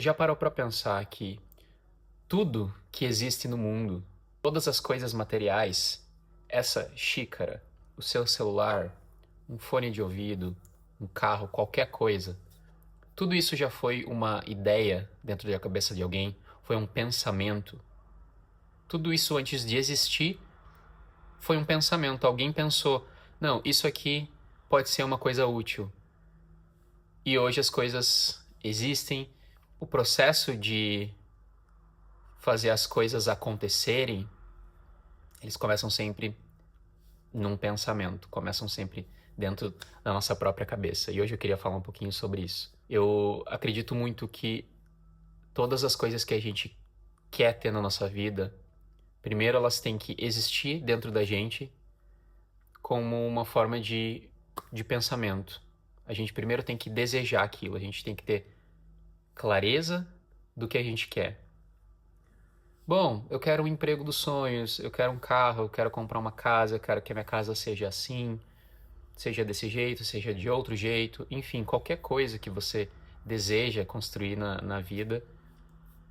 Já parou para pensar que tudo que existe no mundo, todas as coisas materiais, essa xícara, o seu celular, um fone de ouvido, um carro, qualquer coisa, tudo isso já foi uma ideia dentro da cabeça de alguém, foi um pensamento. Tudo isso antes de existir foi um pensamento. Alguém pensou, não, isso aqui pode ser uma coisa útil. E hoje as coisas existem. O processo de fazer as coisas acontecerem, eles começam sempre num pensamento, começam sempre dentro da nossa própria cabeça. E hoje eu queria falar um pouquinho sobre isso. Eu acredito muito que todas as coisas que a gente quer ter na nossa vida, primeiro elas têm que existir dentro da gente como uma forma de pensamento. A gente primeiro tem que desejar aquilo, a gente tem que ter clareza do que a gente quer. Bom, eu quero um emprego dos sonhos, eu quero um carro, eu quero comprar uma casa, eu quero que a minha casa seja assim, seja desse jeito, seja de outro jeito, enfim, qualquer coisa que você deseja construir na vida,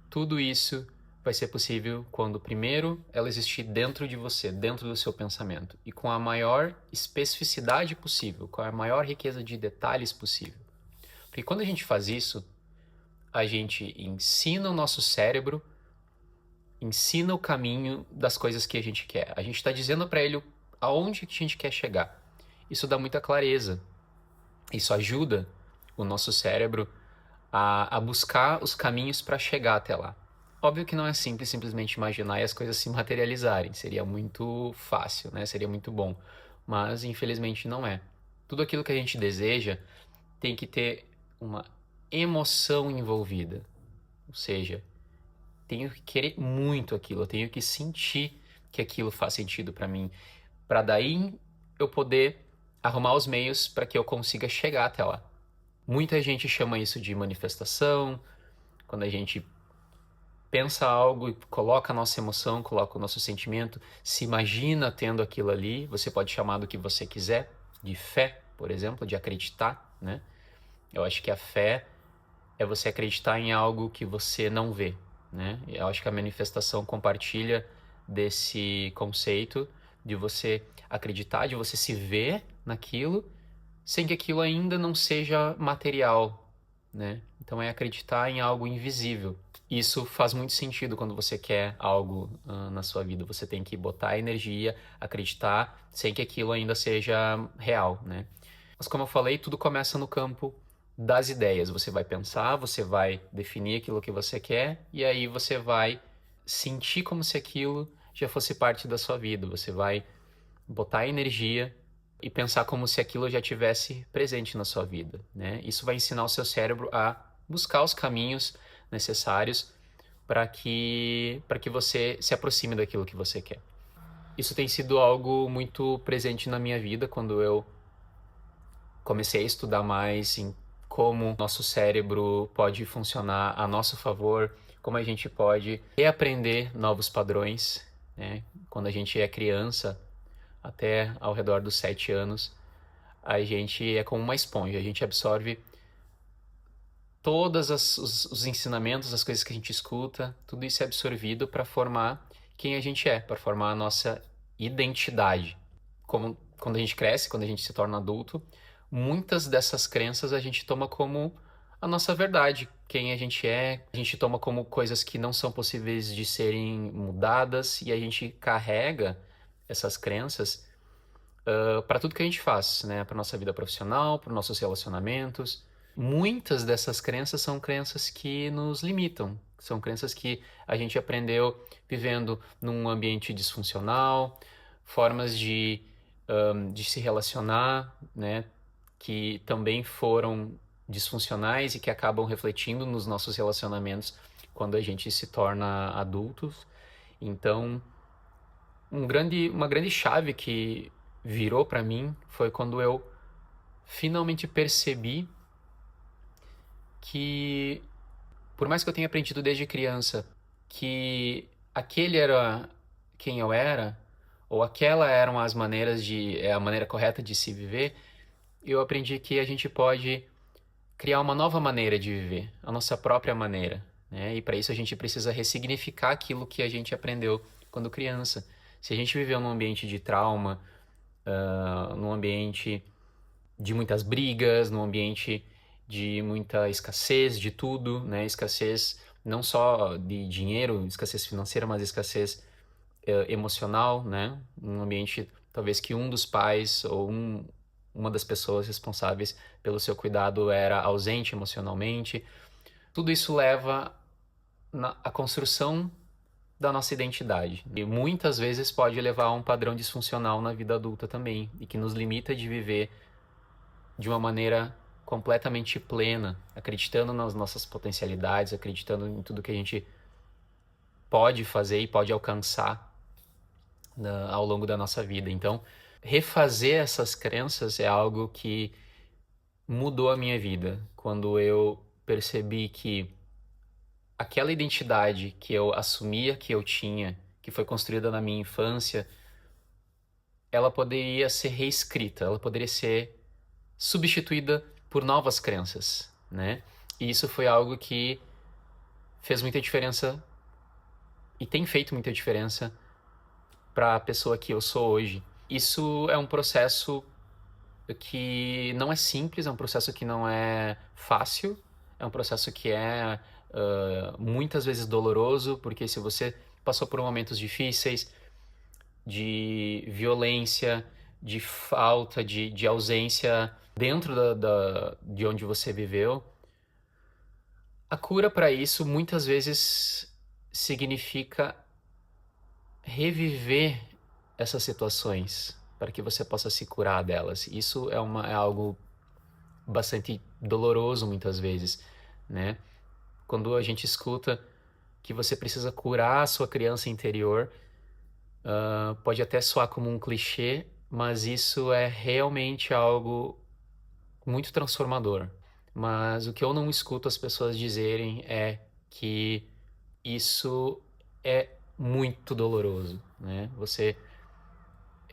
tudo isso vai ser possível quando, primeiro, ela existir dentro de você, dentro do seu pensamento, e com a maior especificidade possível, com a maior riqueza de detalhes possível. Porque quando a gente faz isso, a gente ensina o nosso cérebro, ensina o caminho das coisas que a gente quer. A gente está dizendo para ele aonde que a gente quer chegar. Isso dá muita clareza. Isso ajuda o nosso cérebro a buscar os caminhos para chegar até lá. Óbvio que não é simples simplesmente imaginar e as coisas se materializarem. Seria muito fácil, né? Seria muito bom. Mas, infelizmente, não é. Tudo aquilo que a gente deseja tem que ter uma emoção envolvida. Ou seja, tenho que querer muito aquilo, eu tenho que sentir que aquilo faz sentido para mim, para daí eu poder arrumar os meios para que eu consiga chegar até lá. Muita gente chama isso de manifestação, quando a gente pensa algo e coloca a nossa emoção, coloca o nosso sentimento, se imagina tendo aquilo ali, você pode chamar do que você quiser, de fé, por exemplo, de acreditar, né? Eu acho que a fé é você acreditar em algo que você não vê, né? Eu acho que a manifestação compartilha desse conceito de você acreditar, de você se ver naquilo, sem que aquilo ainda não seja material, né? Então é acreditar em algo invisível. Isso faz muito sentido quando você quer algo na sua vida. Você tem que botar energia, acreditar, sem que aquilo ainda seja real, né? Mas como eu falei, tudo começa no campo das ideias. Você vai pensar, você vai definir aquilo que você quer e aí você vai sentir como se aquilo já fosse parte da sua vida. Você vai botar energia e pensar como se aquilo já tivesse presente na sua vida, né? Isso vai ensinar o seu cérebro a buscar os caminhos necessários para que você se aproxime daquilo que você quer. Isso tem sido algo muito presente na minha vida quando eu comecei a estudar mais em como nosso cérebro pode funcionar a nosso favor, como a gente pode reaprender novos padrões, né? Quando a gente é criança, até ao redor dos 7 anos, a gente é como uma esponja, a gente absorve todos os ensinamentos, as coisas que a gente escuta, tudo isso é absorvido para formar quem a gente é, para formar a nossa identidade. Como quando a gente cresce, quando a gente se torna adulto, muitas dessas crenças a gente toma como a nossa verdade, quem a gente toma como coisas que não são possíveis de serem mudadas e a gente carrega essas crenças para tudo que a gente faz, né? Para nossa vida profissional, para nossos relacionamentos. Muitas dessas crenças são crenças que nos limitam, são crenças que a gente aprendeu vivendo num ambiente disfuncional, formas de se relacionar, né? Que também foram disfuncionais e que acabam refletindo nos nossos relacionamentos quando a gente se torna adultos. Então, uma grande chave que virou para mim foi quando eu finalmente percebi que, por mais que eu tenha aprendido desde criança que aquele era quem eu era, ou aquela eram as maneiras a maneira correta de se viver, eu aprendi que a gente pode criar uma nova maneira de viver, a nossa própria maneira, né? E para isso a gente precisa ressignificar aquilo que a gente aprendeu quando criança. Se a gente viveu num ambiente de trauma, num ambiente de muitas brigas, num ambiente de muita escassez de tudo, né? Escassez não só de dinheiro, escassez financeira, mas escassez emocional, né? Um ambiente talvez que um dos pais ou uma das pessoas responsáveis pelo seu cuidado era ausente emocionalmente. Tudo isso leva à construção da nossa identidade. E muitas vezes pode levar a um padrão disfuncional na vida adulta também, e que nos limita de viver de uma maneira completamente plena, acreditando nas nossas potencialidades, acreditando em tudo que a gente pode fazer e pode alcançar ao longo da nossa vida. Então, refazer essas crenças é algo que mudou a minha vida. Quando eu percebi que aquela identidade que eu assumia que eu tinha, que foi construída na minha infância, ela poderia ser reescrita, ela poderia ser substituída por novas crenças, né? E isso foi algo que fez muita diferença e tem feito muita diferença para a pessoa que eu sou hoje. Isso é um processo que não é simples, é um processo que não é fácil, é um processo que é muitas vezes doloroso, porque se você passou por momentos difíceis, de violência, de falta, de ausência dentro de onde você viveu, a cura para isso muitas vezes significa reviver essas situações para que você possa se curar delas. Isso é algo bastante doloroso muitas vezes, né? Quando a gente escuta que você precisa curar a sua criança interior, pode até soar como um clichê, mas isso é realmente algo muito transformador. Mas o que eu não escuto as pessoas dizerem é que isso é muito doloroso, né? Você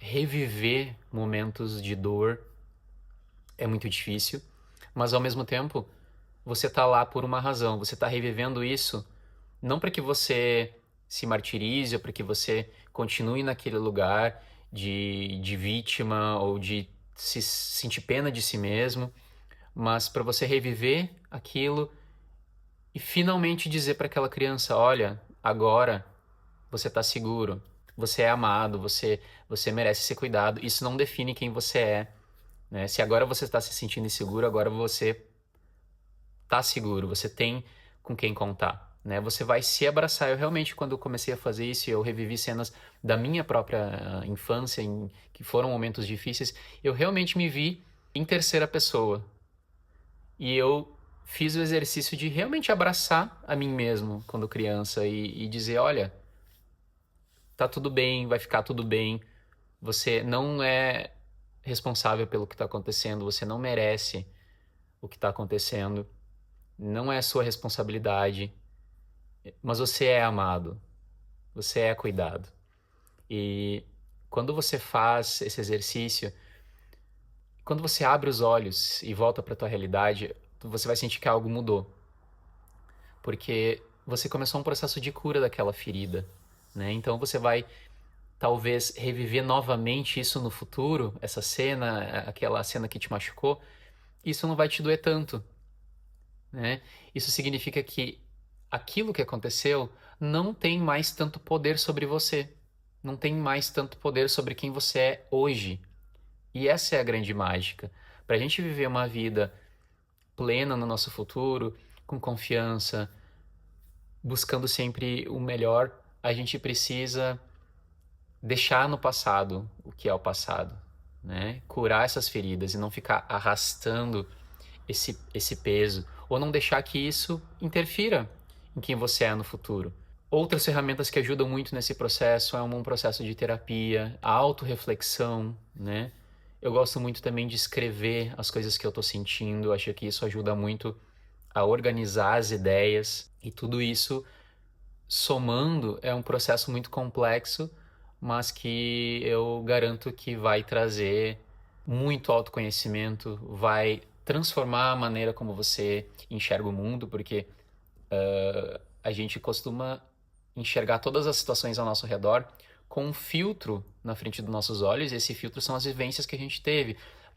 reviver momentos de dor é muito difícil, mas ao mesmo tempo você tá lá por uma razão, você tá revivendo isso não para que você se martirize ou para que você continue naquele lugar de vítima ou de se sentir pena de si mesmo, mas para você reviver aquilo e finalmente dizer para aquela criança: olha, agora você está seguro, você é amado, você merece ser cuidado. Isso não define quem você é, né? Se agora você está se sentindo inseguro, agora você está seguro, você tem com quem contar, né? Você vai se abraçar. Eu realmente, quando eu comecei a fazer isso, eu revivi cenas da minha própria infância, que foram momentos difíceis, eu realmente me vi em terceira pessoa. E eu fiz o exercício de realmente abraçar a mim mesmo quando criança e dizer: olha, tá tudo bem, vai ficar tudo bem. Você não é responsável pelo que está acontecendo, você não merece o que está acontecendo, não é sua responsabilidade, mas você é amado, você é cuidado. E quando você faz esse exercício, quando você abre os olhos e volta para a tua realidade, você vai sentir que algo mudou. Porque você começou um processo de cura daquela ferida, né? Então você vai talvez reviver novamente isso no futuro, essa cena, aquela cena que te machucou, isso não vai te doer tanto, né? Isso significa que aquilo que aconteceu não tem mais tanto poder sobre você, não tem mais tanto poder sobre quem você é hoje. E essa é a grande mágica. Para a gente viver uma vida plena no nosso futuro, com confiança, buscando sempre o melhor, a gente precisa deixar no passado o que é o passado, né? Curar essas feridas e não ficar arrastando esse peso, ou não deixar que isso interfira em quem você é no futuro. Outras ferramentas que ajudam muito nesse processo é um processo de terapia, a autorreflexão, né? Eu gosto muito também de escrever as coisas que eu estou sentindo, acho que isso ajuda muito a organizar as ideias, e tudo isso somando é um processo muito complexo, mas que eu garanto que vai trazer muito autoconhecimento, vai transformar a maneira como você enxerga o mundo, porque a gente costuma enxergar todas as situações ao nosso redor com um filtro na frente dos nossos olhos, e esse filtro são as vivências que a gente teve,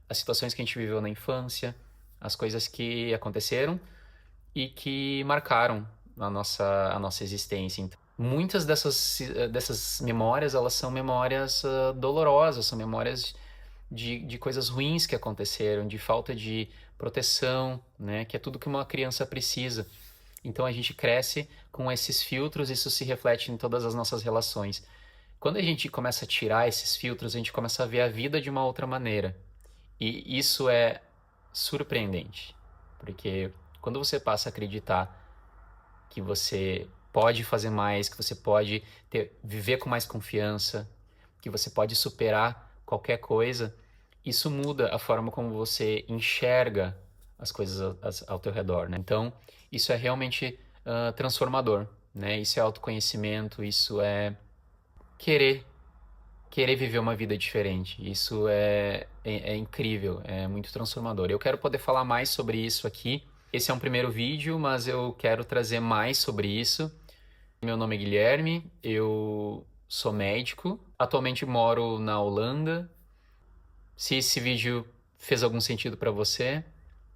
as situações que a gente viveu na infância, as coisas que aconteceram e que marcaram a nossa existência. Então, muitas dessas memórias, elas são memórias dolorosas, são memórias de coisas ruins que aconteceram, de falta de proteção, né? Que é tudo que uma criança precisa. Então a gente cresce com esses filtros, isso se reflete em todas as nossas relações. Quando a gente começa a tirar esses filtros, a gente começa a ver a vida de uma outra maneira. E isso é surpreendente, porque quando você passa a acreditar que você pode fazer mais, que você pode viver com mais confiança, que você pode superar qualquer coisa, isso muda a forma como você enxerga as coisas ao teu redor, né? Então, isso é realmente transformador, né? Isso é autoconhecimento, isso é querer, querer viver uma vida diferente. Isso é incrível, é muito transformador. Eu quero poder falar mais sobre isso aqui. Esse é um primeiro vídeo, mas eu quero trazer mais sobre isso. Meu nome é Guilherme, eu sou médico, atualmente moro na Holanda. Se esse vídeo fez algum sentido para você,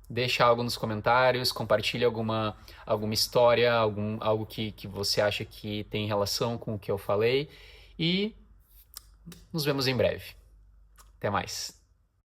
deixa algo nos comentários, compartilha alguma história, algo que você acha que tem relação com o que eu falei e nos vemos em breve. Até mais.